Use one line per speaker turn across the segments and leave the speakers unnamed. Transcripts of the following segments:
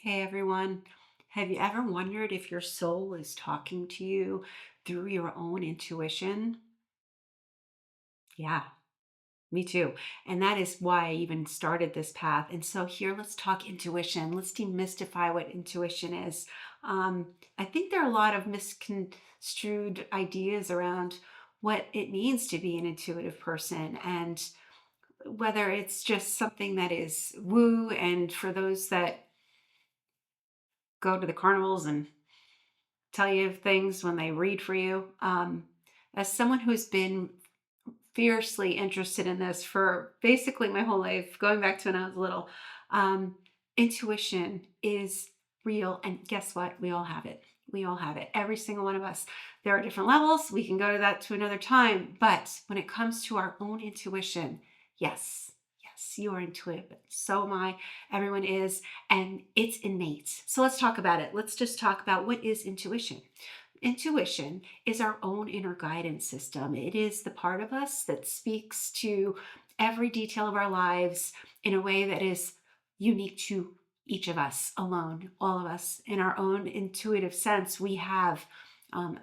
Hey everyone, have you ever wondered if your soul is talking to you through your own intuition? Yeah, me too. And that is why I even started this path. And so here, let's talk intuition. Let's demystify what intuition is. I think there are a lot of misconstrued ideas around what it means to be an intuitive person and whether it's just something that is woo. And for those that go to the carnivals and tell you things when they read for you. As someone who's been fiercely interested in this for basically my whole life, going back to when I was little, um, intuition is real. And guess what? We all have it. We all have it. Every single one of us. There are different levels. We can go to that to another time. But when it comes to our own intuition, yes, yes, you are intuitive. So am I. Everyone is. And it's innate. So let's talk about it. Let's just talk about what is intuition. Intuition is our own inner guidance system. It is the part of us that speaks to every detail of our lives in a way that is unique to each of us alone, all of us. In our own intuitive sense, we have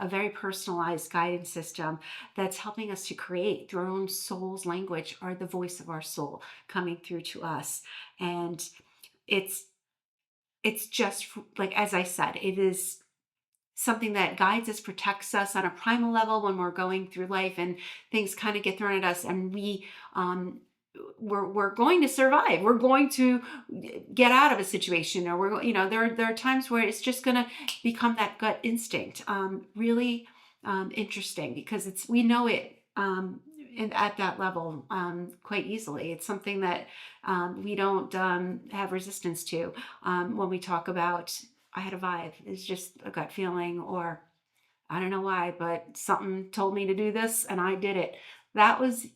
a very personalized guidance system that's helping us to create through our own soul's language, or the voice of our soul coming through to us. And it's it's just like, as I said, it is something that guides us, protects us on a primal level when we're going through life and things kind of get thrown at us, and um, we're going to survive. We're going to get out of a situation, or there are times where it's just going to become that gut instinct. Really interesting because it's we know it. At that level, quite easily. It's something that we don't have resistance to when we talk about I had a vibe. It's just a gut feeling, or I don't know why, but something told me to do this and I did it. That was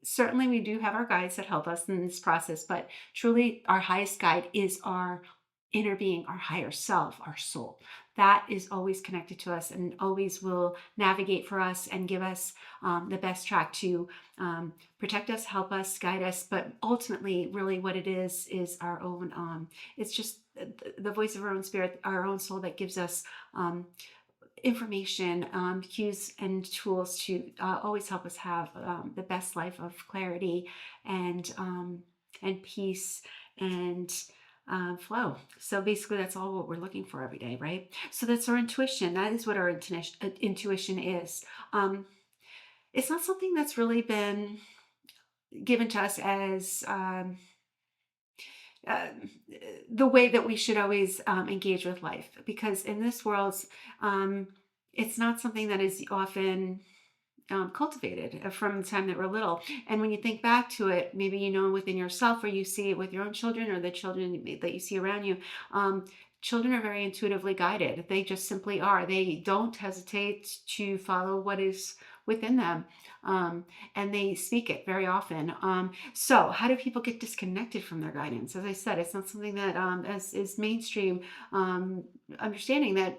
certainly, we do have our guides that help us in this process, but truly our highest guide is our inner being, our higher self, our soul. That is always connected to us and always will navigate for us and give us the best track to protect us, help us, guide us. But ultimately, really, what it is our own. It's just the voice of our own spirit, our own soul that gives us information, cues, and tools to always help us have the best life of clarity and peace and flow. So basically, that's all what we're looking for every day, right? So that's our intuition. That is what our intuition is. It's not something that's really been given to us as uh, the way that we should always engage with life, because in this world, um, it's not something that is often cultivated from the time that we're little. And when you think back to it, maybe within yourself, or you see it with your own children or the children that you see around you. Children are very intuitively guided. They just simply are. They don't hesitate to follow what is within them. And they speak it very often. So how do people get disconnected from their guidance? As I said, it's not something that as is mainstream understanding, that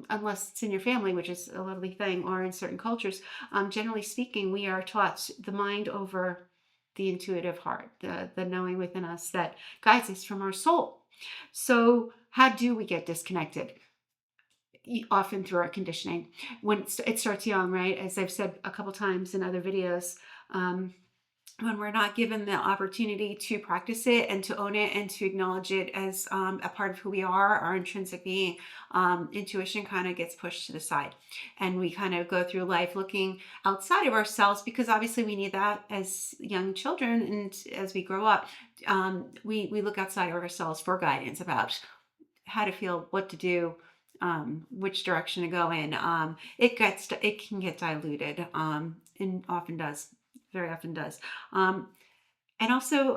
unless it's in your family, which is a lovely thing, or in certain cultures, generally speaking, we are taught the mind over the intuitive heart, the knowing within us that guides us from our soul. So how do we get disconnected? Often through our conditioning. When it starts young, right? As I've said a couple times in other videos, when we're not given the opportunity to practice it and to own it and to acknowledge it as a part of who we are, our intrinsic being, intuition kind of gets pushed to the side. And we kind of go through life looking outside of ourselves, because obviously we need that as young children. And as we grow up, we look outside of ourselves for guidance about how to feel, what to do, which direction to go in. It can get diluted, and often does, very often does. And also,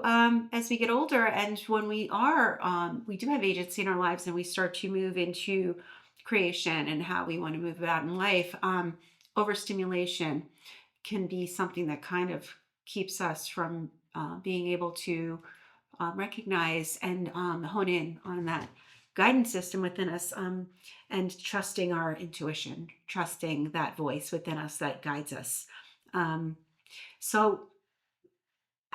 as we get older, and when we do have agency in our lives, and we start to move into creation and how we want to move about in life, overstimulation can be something that kind of keeps us from being able to recognize and hone in on that guidance system within us, and trusting our intuition, trusting that voice within us that guides us. Um, so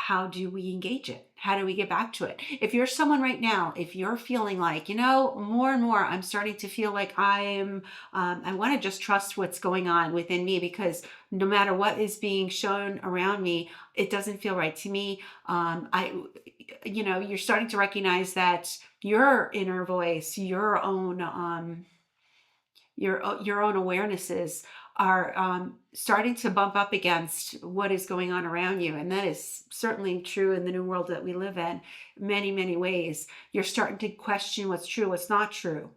how do we engage it? How do we get back to it? If you're someone right now, if you're feeling like, more and more, I'm starting to feel like I want to just trust what's going on within me, because no matter what is being shown around me, it doesn't feel right to me. You're starting to recognize that your inner voice, your own awarenesses are starting to bump up against what is going on around you. And that is certainly true in the new world that we live in, many, many ways. You're starting to question what's true, what's not true.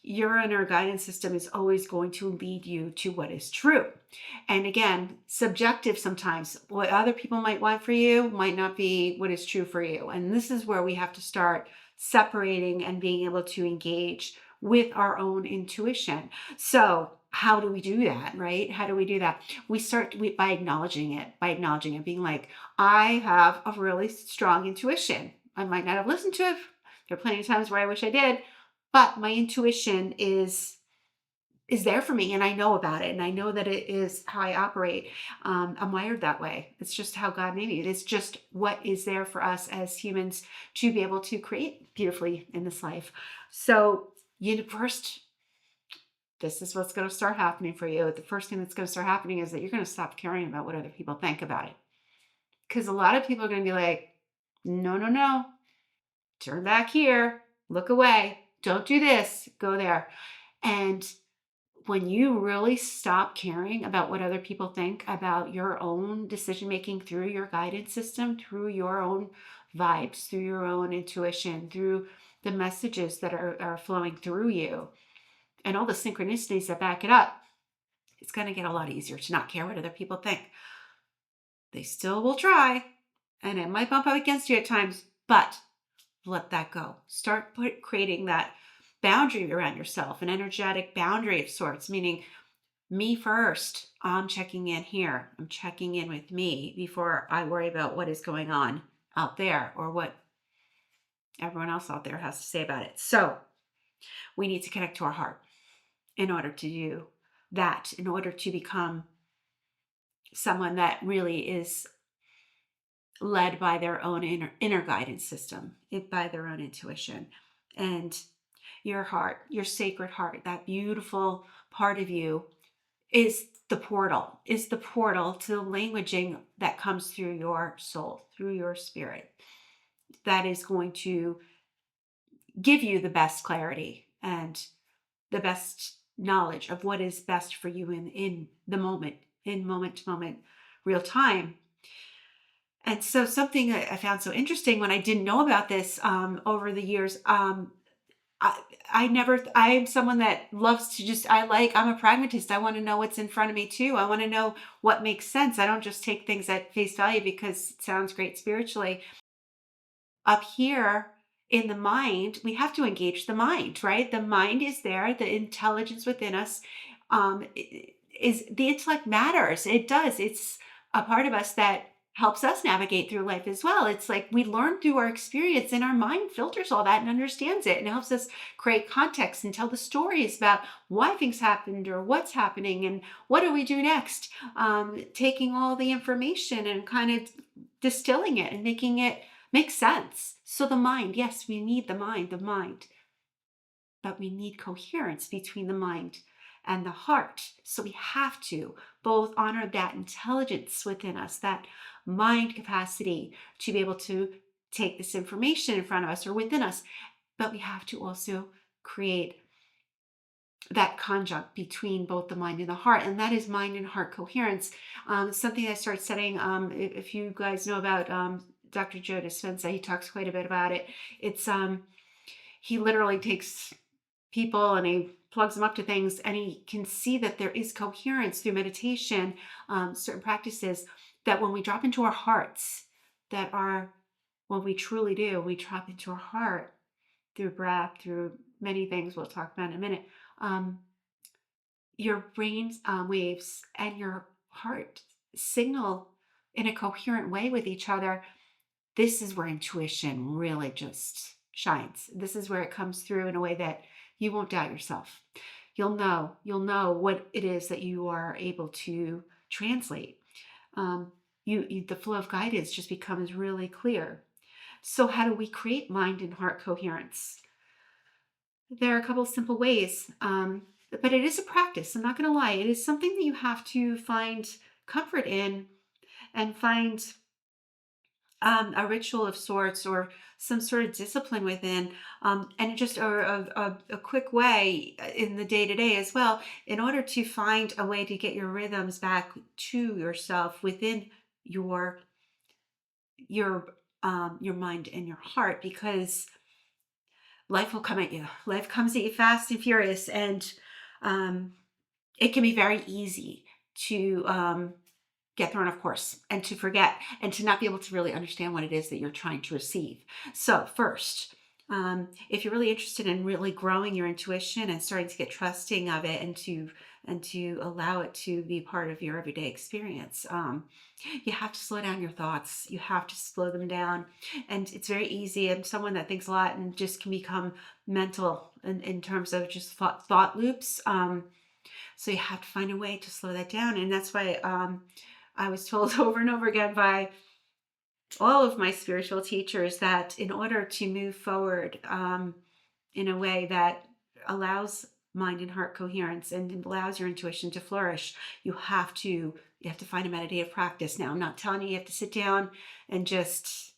Your inner guidance system is always going to lead you to what is true. And again, subjective sometimes. What other people might want for you might not be what is true for you. And this is where we have to start separating and being able to engage with our own intuition. So, how do we do that, right? How do we do that? We start by acknowledging it, being like, I have a really strong intuition. I might not have listened to it. There are plenty of times where I wish I did, but my intuition is there for me, and I know about it, and I know that it is how I operate. I'm wired that way. It's just how God made me. It's just what is there for us as humans to be able to create beautifully in this life. So, first, this is what's going to start happening for you. The first thing that's going to start happening is that you're going to stop caring about what other people think about it, because a lot of people are going to be like, no, no, no, turn back here, look away, don't do this, go there. And when you really stop caring about what other people think about your own decision making through your guidance system, through your own vibes, through your own intuition, through the messages that are flowing through you, and all the synchronicities that back it up, it's going to get a lot easier to not care what other people think. They still will try, and it might bump up against you at times, but let that go. Start creating that boundary around yourself, an energetic boundary of sorts, meaning me first. I'm checking in here. I'm checking in with me before I worry about what is going on out there or what everyone else out there has to say about it. So we need to connect to our heart in order to do that, in order to become someone that really is led by their own inner guidance system, by their own intuition. And your heart, your sacred heart, that beautiful part of you is the portal to the languaging that comes through your soul, through your spirit. That is going to give you the best clarity and the best knowledge of what is best for you in the moment, in moment to moment, real time. And so something that I found so interesting when I didn't know about this over the years, I, I'm someone that loves to I'm a pragmatist. I want to know what's in front of me too. I want to know what makes sense. I don't just take things at face value because it sounds great spiritually. Up here in the mind, we have to engage the mind, right? The mind is there, the intelligence within us is the intellect matters. It does. It's a part of us that helps us navigate through life as well. It's like we learn through our experience, and our mind filters all that and understands it and helps us create context and tell the stories about why things happened or what's happening and what do we do next. Taking all the information and kind of distilling it and making it make sense. So the mind, yes, we need the mind, but we need coherence between the mind and the heart. So we have to both honor that intelligence within us, that mind capacity to be able to take this information in front of us or within us, but we have to also create that conjunct between both the mind and the heart, and that is mind and heart coherence. Something I started studying, if you guys know about Dr. Joe Dispenza, he talks quite a bit about it. It's he literally takes people and he plugs them up to things, and he can see that there is coherence through meditation, certain practices, that when we drop into our hearts, that are when we truly do, we drop into our heart through breath, through many things we'll talk about in a minute. Um, your brain's waves and your heart signal in a coherent way with each other. This is where intuition really just shines. This is where it comes through in a way that you won't doubt yourself. You'll know what it is that you are able to translate. the flow of guidance just becomes really clear. So how do we create mind and heart coherence? There are a couple of simple ways, but it is a practice. I'm not going to lie. It is something that you have to find comfort in and find a ritual of sorts or some sort of discipline within, and just a quick way in the day to day as well, in order to find a way to get your rhythms back to yourself within your your mind and your heart, because life will come at you. Life comes at you fast and furious, and um, it can be very easy to get thrown off course and to forget and to not be able to really understand what it is that you're trying to receive. So, first, if you're really interested in really growing your intuition and starting to get trusting of it and to allow it to be part of your everyday experience, you have to slow down your thoughts. You have to slow them down. And it's very easy. I'm someone that thinks a lot and just can become mental in terms of just thought loops. So you have to find a way to slow that down. And that's why I was told over and over again by all of my spiritual teachers that in order to move forward in a way that allows mind and heart coherence and allows your intuition to flourish, you have to find a meditative practice. Now, I'm not telling you have to sit down and just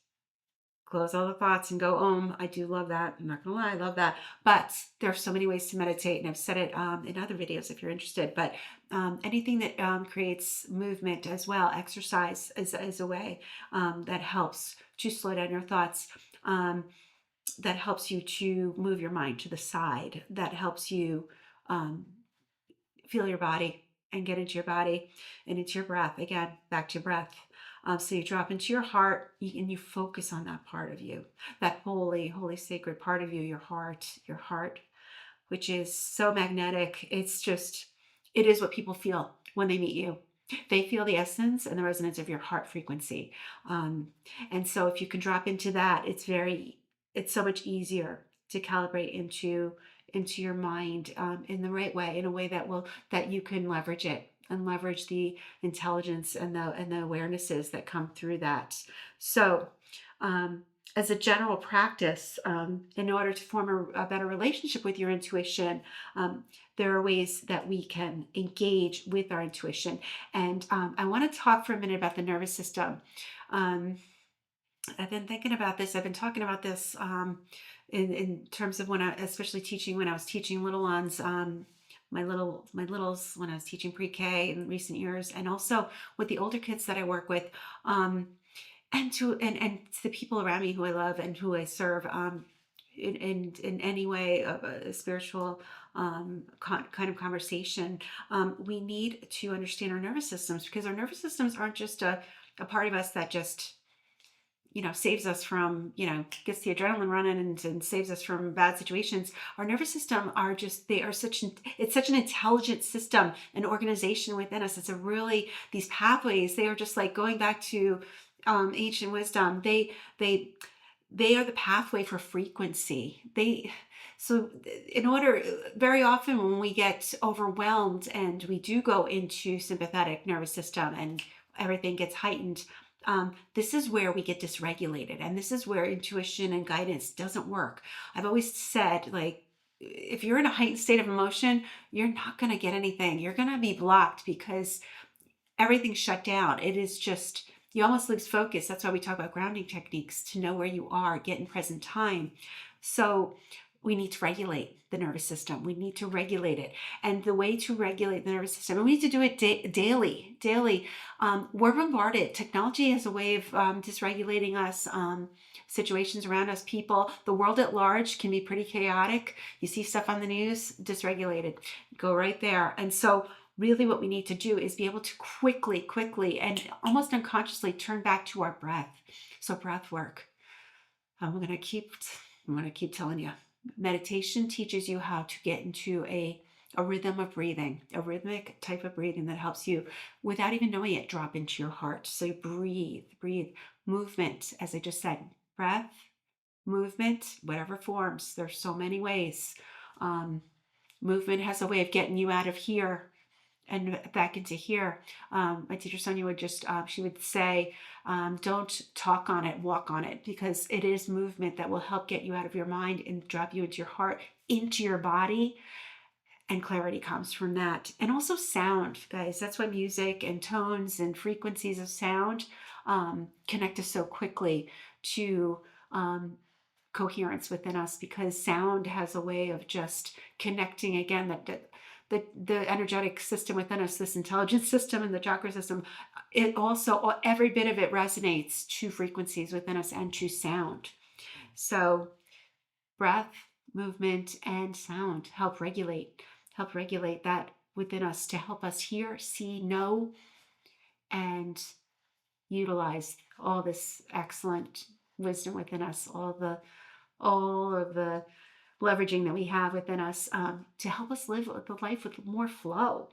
close all the thoughts and go I do love that. I'm not gonna lie, I love that. But there are so many ways to meditate, and I've said it in other videos if you're interested. But anything that creates movement as well, exercise is a way that helps to slow down your thoughts. That helps you to move your mind to the side. That helps you um, feel your body and get into your body and into your breath. Again, back to your breath. So you drop into your heart and you focus on that part of you, that holy, holy, sacred part of you, your heart, which is so magnetic. It is what people feel when they meet you. They feel the essence and the resonance of your heart frequency. Um, and so if you can drop into that, it's so much easier to calibrate into your mind in the right way, in a way that you can leverage it and leverage the intelligence and the awarenesses that come through that. So, as a general practice, in order to form a better relationship with your intuition, there are ways that we can engage with our intuition. And I want to talk for a minute about the nervous system. Um, I've been thinking about this. I've been talking about this in terms of especially teaching when I was teaching little ones, my littles when I was teaching pre-K in recent years, and also with the older kids that I work with, and to the people around me who I love and who I serve, in any way of a spiritual kind of conversation. We need to understand our nervous systems, because our nervous systems aren't just a part of us that just saves us from, gets the adrenaline running and saves us from bad situations. Our nervous system it's such an intelligent system, an organization within us. These pathways, they are just like going back to ancient wisdom. They are the pathway for frequency. So in order, very often when we get overwhelmed and we do go into sympathetic nervous system and everything gets heightened, this is where we get dysregulated, and this is where intuition and guidance doesn't work. I've always said, like, if you're in a heightened state of emotion, you're not going to get anything. You're going to be blocked because everything's shut down. It is just, you almost lose focus. That's why we talk about grounding techniques, to know where you are, get in present time. So we need to regulate the nervous system. We need to regulate it. And the way to regulate the nervous system, and we need to do it daily. We're bombarded. Technology has a way of dysregulating us, situations around us, people. The world at large can be pretty chaotic. You see stuff on the news, dysregulated. Go right there. And so really what we need to do is be able to quickly, and almost unconsciously turn back to our breath. So breath work. I'm going to keep telling you. Meditation teaches you how to get into a rhythm of breathing, a rhythmic type of breathing that helps you, without even knowing it, drop into your heart. So breathe, movement, as I just said, breath, movement, whatever forms. There's so many ways. Movement has a way of getting you out of here and back into here. My teacher Sonia would just, she would say, don't talk on it, walk on it, because it is movement that will help get you out of your mind and drop you into your heart, into your body. And clarity comes from that. And also sound, guys. That's why music and tones and frequencies of sound connect us so quickly to coherence within us, because sound has a way of just connecting again that the energetic system within us, this intelligence system and the chakra system, it also, every bit of it resonates to frequencies within us and to sound. So breath, movement, and sound help regulate that within us, to help us hear, see, know, and utilize all this excellent wisdom within us, all of the leveraging that we have within us, to help us live the life with more flow,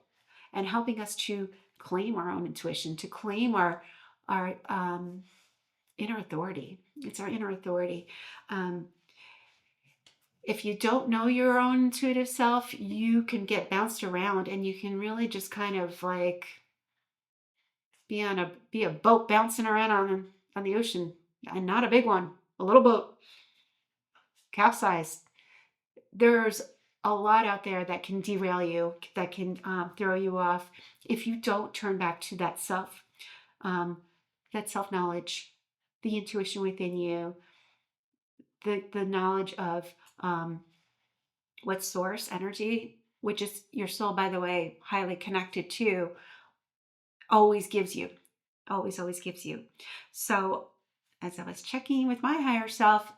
and helping us to claim our own intuition, to claim our inner authority. It's our inner authority. If you don't know your own intuitive self, you can get bounced around, and you can really just kind of like be a boat bouncing around on the ocean, and not a big one, a little boat, capsized. There's a lot out there that can derail you, that can throw you off if you don't turn back to um, that self knowledge, the intuition within you, the knowledge of what source energy, which is your soul, by the way, highly connected to, always gives you, always gives you. So as I was checking with my higher self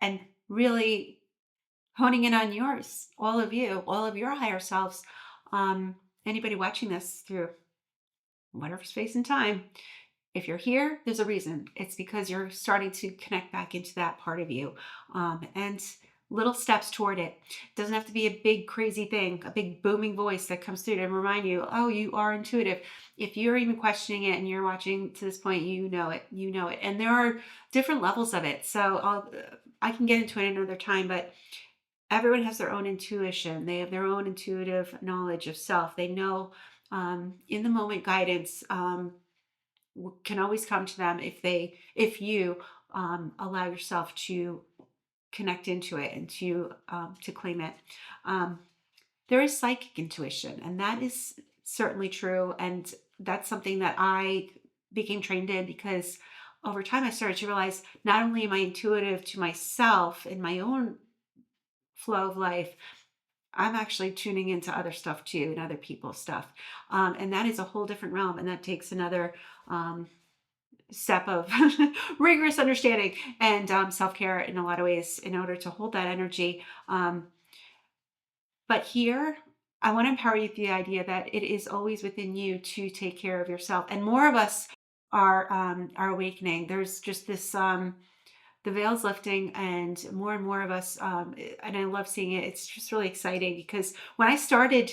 and really honing in on yours, all of you, all of your higher selves, anybody watching this through whatever space and time, if you're here, there's a reason. It's because you're starting to connect back into that part of you, and little steps toward it. It doesn't have to be a big crazy thing, a big booming voice that comes through to remind you, oh, you are intuitive. If you're even questioning it and you're watching to this point, you know it, and there are different levels of it. So I can get into it another time, but everyone has their own intuition. They have their own intuitive knowledge of self. They know in the moment guidance can always come to them if you allow yourself to connect into it and to claim it. There is psychic intuition, and that is certainly true. And that's something that I became trained in, because over time I started to realize not only am I intuitive to myself in my own flow of life, I'm actually tuning into other stuff too, and other people's stuff. And that is a whole different realm. And that takes another step of rigorous understanding and self-care in a lot of ways in order to hold that energy. But here, I want to empower you with the idea that it is always within you to take care of yourself. And more of us are awakening. There's just this the veil's lifting, and more of us, and I love seeing it. It's just really exciting, because when I started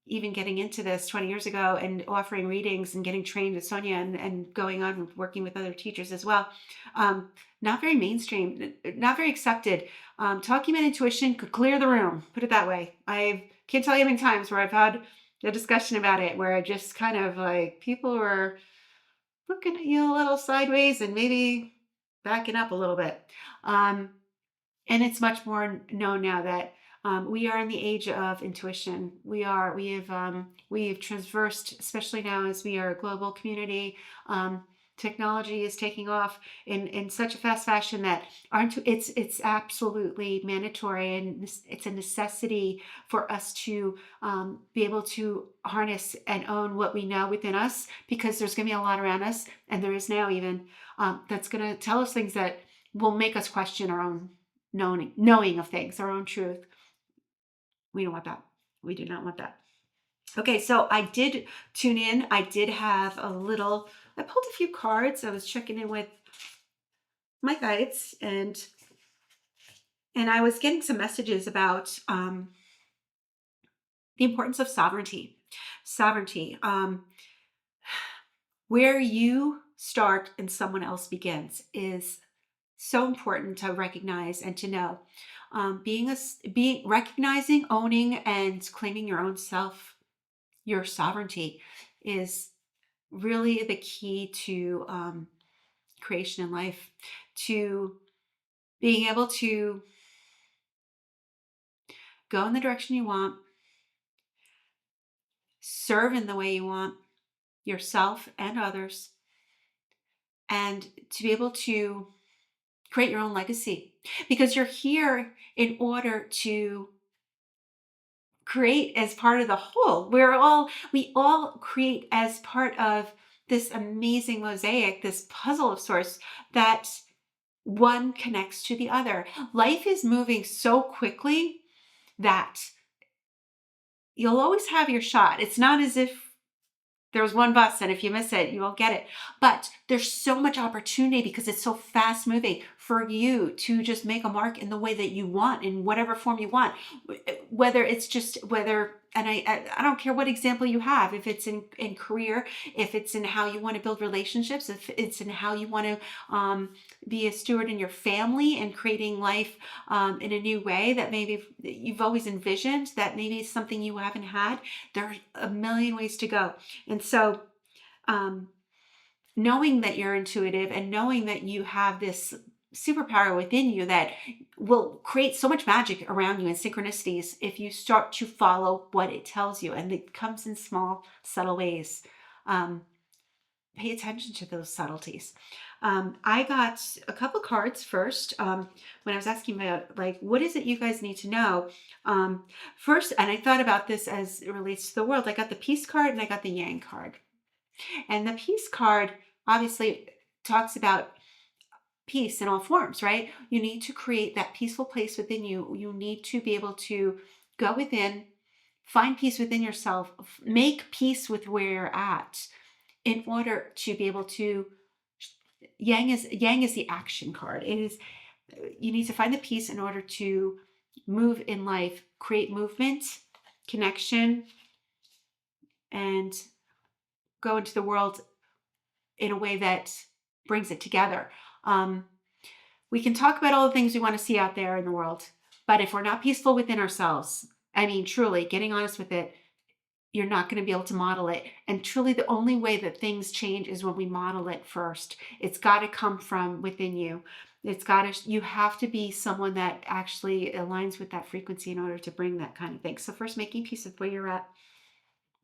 even getting into this 20 years ago and offering readings and getting trained with Sonia, and going on and working with other teachers as well, not very mainstream, not very accepted. Talking about intuition could clear the room, put it that way. I can't tell you how many times where I've had a discussion about it, where I just kind of like, people were looking at you a little sideways and maybe backing up a little bit. And it's much more known now that we are in the age of intuition. We have traversed, especially now as we are a global community. Technology is taking off in such a fast fashion that it's absolutely mandatory, and it's a necessity for us to be able to harness and own what we know within us, because there's going to be a lot around us, and there is now even that's going to tell us things that will make us question our own knowing of things, our own truth. We don't want that. We do not want that. Okay, so I did tune in. I did have I pulled a few cards. I was checking in with my guides, and I was getting some messages about the importance of sovereignty. Sovereignty. Where you start and someone else begins is so important to recognize and to know. Being recognizing, owning, and claiming your own self, your sovereignty is really the key to creation in life, to being able to go in the direction you want, serve in the way you want yourself and others, and to be able to create your own legacy, because you're here in order to create as part of the whole. We all create as part of this amazing mosaic, this puzzle of sorts that one connects to the other. Life is moving so quickly that you'll always have your shot. It's not as if there's one bus, and if you miss it, you won't get it. But there's so much opportunity because it's so fast moving for you to just make a mark in the way that you want, in whatever form you want. Whether it's just and I don't care what example you have, if it's in career, if it's in how you want to build relationships, if it's in how you want to be a steward in your family and creating life in a new way that maybe you've always envisioned, that maybe is something you haven't had. There are a million ways to go. And so, knowing that you're intuitive and knowing that you have this superpower within you that will create so much magic around you and synchronicities if you start to follow what it tells you. And it comes in small, subtle ways. Pay attention to those subtleties. I got a couple cards first when I was asking about, like, what is it you guys need to know? First, and I thought about this as it relates to the world, I got the Peace card and I got the Yang card. And the Peace card obviously talks about peace in all forms, right? You need to create that peaceful place within you. You need to be able to go within, find peace within yourself, make peace with where you're at in order to be able to. Yang is the action card. It is, you need to find the peace in order to move in life, create movement, connection, and go into the world in a way that brings it together. We can talk about all the things we want to see out there in the world, but if we're not peaceful within ourselves, I mean, truly getting honest with it, you're not going to be able to model it. And truly the only way that things change is when we model it first. It's got to come from within you. You have to be someone that actually aligns with that frequency in order to bring that kind of thing. So first, making peace with where you're at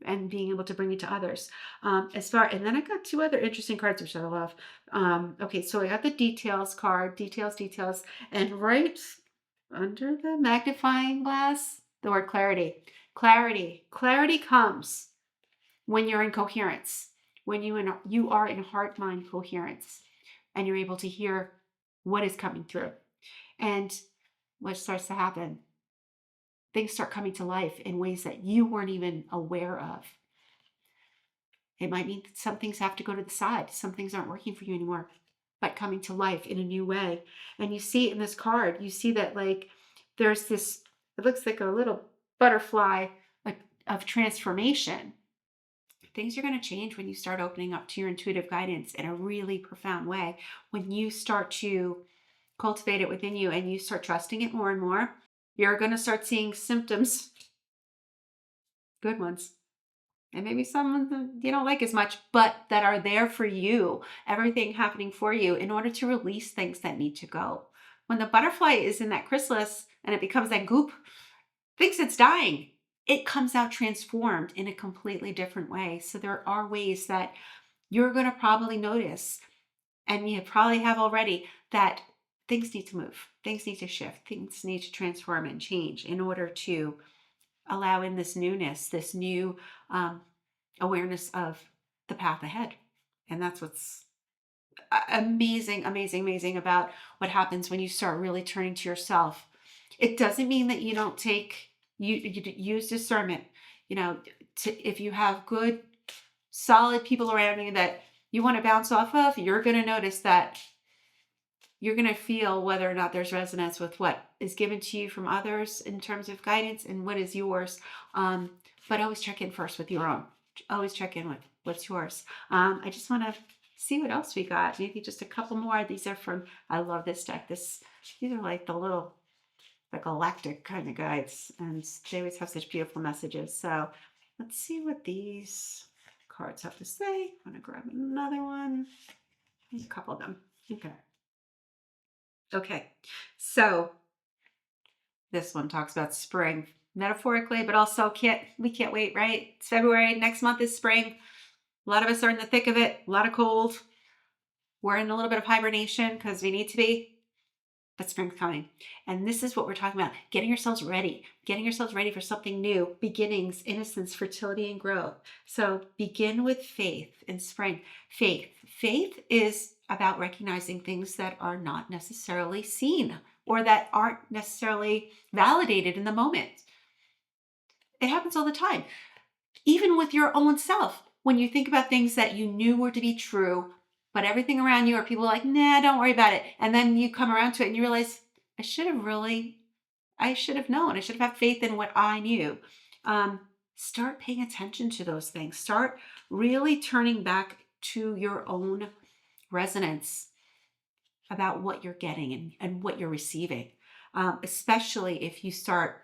and being able to bring it to others. And then I got two other interesting cards, which I love. Okay, so I got the details card, details, and right under the magnifying glass, the word clarity. Clarity comes when you're in coherence, when you are in heart-mind coherence, and you're able to hear what is coming through. And what starts to happen, things start coming to life in ways that you weren't even aware of. It might mean that some things have to go to the side. Some things aren't working for you anymore, but coming to life in a new way. And you see in this card, you see that, like, there's this, it looks like a little butterfly of transformation. Things are going to change when you start opening up to your intuitive guidance in a really profound way. When you start to cultivate it within you and you start trusting it more and more, you're going to start seeing symptoms, good ones, and maybe some that you don't like as much, but that are there for you, everything happening for you in order to release things that need to go. When the butterfly is in that chrysalis and it becomes that goop, thinks it's dying, it comes out transformed in a completely different way. So there are ways that you're going to probably notice, and you probably have already, that things need to move, things need to shift, things need to transform and change in order to allow in this newness, this new awareness of the path ahead. And that's what's amazing about what happens when you start really turning to yourself. It doesn't mean that you don't you use discernment. If you have good, solid people around you that you want to bounce off of, you're going to notice that you're going to feel whether or not there's resonance with what is given to you from others in terms of guidance and what is yours. But always check in first with your own. Always check in with what's yours. I just want to see what else we got. Maybe just a couple more. These are from, I love this deck. These are like the galactic kind of guides, and they always have such beautiful messages. So Let's see what these cards have to say. I'm going to grab another one. A couple of them. Okay. Okay. So this one talks about spring metaphorically, but also we can't wait, right? It's February. Next month is spring. A lot of us are in the thick of it. A lot of cold. We're in a little bit of hibernation because we need to be. But spring's coming. And this is what we're talking about. Getting yourselves ready for something new, beginnings, innocence, fertility, and growth. So begin with faith in spring. Faith is about recognizing things that are not necessarily seen or that aren't necessarily validated in the moment. It happens all the time. Even with your own self, when you think about things that you knew were to be true, but everything around you are people like, nah, don't worry about it. And then you come around to it and you realize, I should have known. I should have had faith in what I knew. Start paying attention to those things. Start really turning back to your own resonance about what you're getting and what you're receiving, especially if you start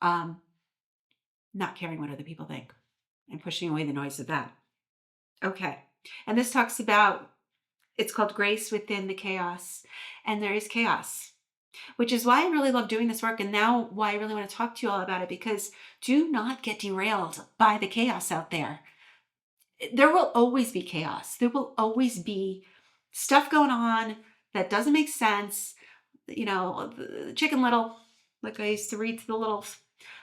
not caring what other people think and pushing away the noise of that. Okay. And this talks about, it's called Grace Within the Chaos. And there is chaos, which is why I really love doing this work. And now why I really want to talk to you all about it, because do not get derailed by the chaos out there. There will always be chaos. There will always be stuff going on that doesn't make sense. You know, Chicken Little, like I used to read to the littles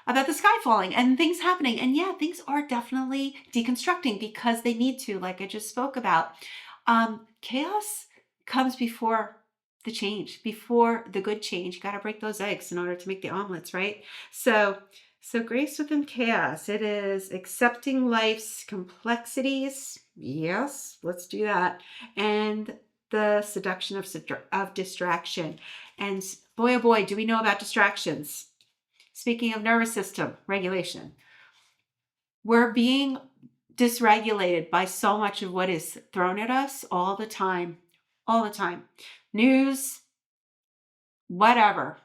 about the sky falling and things happening. And yeah, things are definitely deconstructing because they need to, like I just spoke about. Chaos comes before the change, before the good change. You got to break those eggs in order to make the omelets, right? So grace within chaos. It is accepting life's complexities. Yes, let's do that. And the seduction of distraction. And boy, oh boy, do we know about distractions. Speaking of nervous system regulation, we're being dysregulated by so much of what is thrown at us all the time. News, whatever.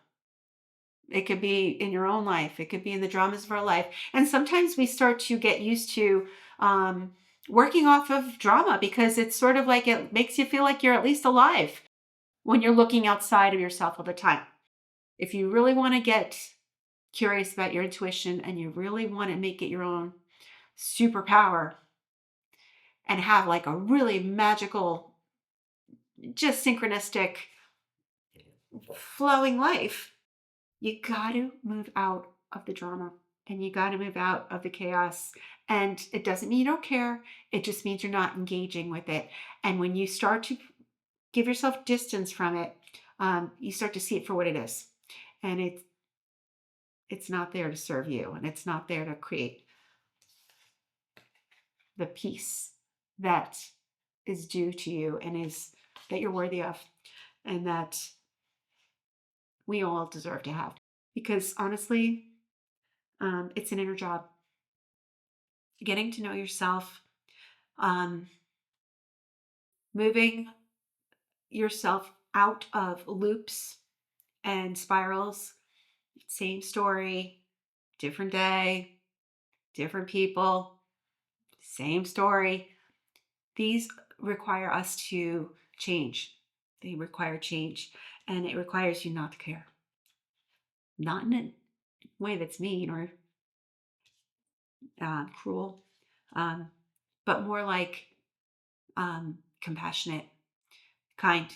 It could be in your own life. It could be in the dramas of our life. And sometimes we start to get used to working off of drama because it's sort of like it makes you feel like you're at least alive when you're looking outside of yourself all the time. If you really want to get curious about your intuition and you really want to make it your own superpower and have like a really magical, just synchronistic, flowing life, you got to move out of the drama and you got to move out of the chaos. And it doesn't mean you don't care. It just means you're not engaging with it. And when you start to give yourself distance from it, you start to see it for what it is. And it's not there to serve you, and it's not there to create the peace that is due to you and is that you're worthy of, and that we all deserve to have. Because honestly, it's an inner job. Getting to know yourself, moving yourself out of loops and spirals. Same story, different day, different people, same story. These require us to change. They require change, and it requires you not to care. Not in a way that's mean or cruel, but more like compassionate, kind,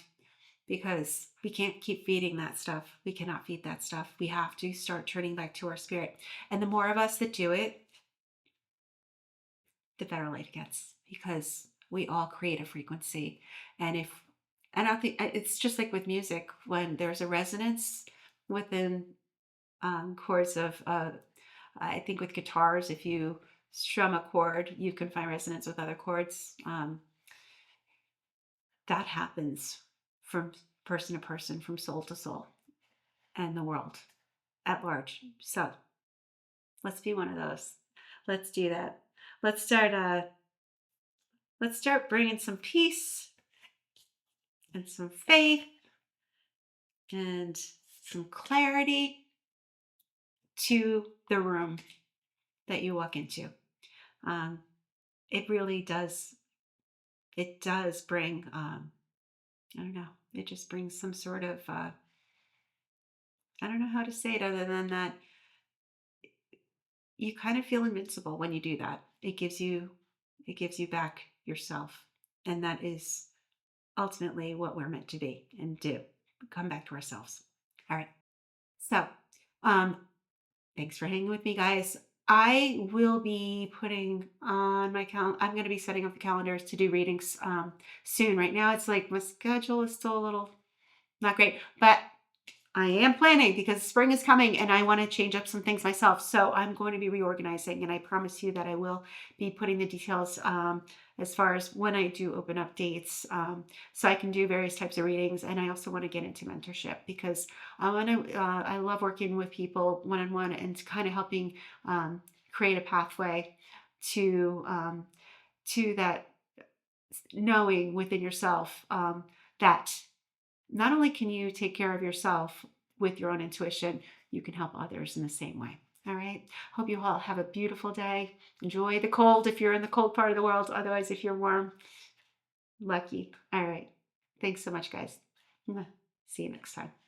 because we can't keep feeding that stuff. We cannot feed that stuff. We have to start turning back to our spirit. And the more of us that do it, the better life gets, because we all create a frequency. And I think it's just like with music, when there's a resonance within chords of, I think with guitars, if you strum a chord, you can find resonance with other chords. That happens from person to person, from soul to soul, and the world at large. So let's be one of those. Let's do that. Let's start bringing some peace and some faith and some clarity to the room that you walk into. Um, it really does, it does bring, I don't know, it just brings some sort of, I don't know how to say it other than that you kind of feel invincible when you do that. It gives you back yourself. And that is ultimately what we're meant to be and do. Come back to ourselves. All right. So, um, thanks for hanging with me, guys. I will be putting on my calendar. I'm going to be setting up the calendars to do readings soon. Right now, it's like my schedule is still a little not great, but I am planning because spring is coming and I want to change up some things myself. So I'm going to be reorganizing, and I promise you that I will be putting the details as far as when I do open up dates, so I can do various types of readings. And I also want to get into mentorship because I want to. I love working with people one on one and kind of helping create a pathway to that knowing within yourself that not only can you take care of yourself with your own intuition, you can help others in the same way. All right. Hope you all have a beautiful day. Enjoy the cold if you're in the cold part of the world. Otherwise, if you're warm, lucky. All right. Thanks so much, guys. See you next time.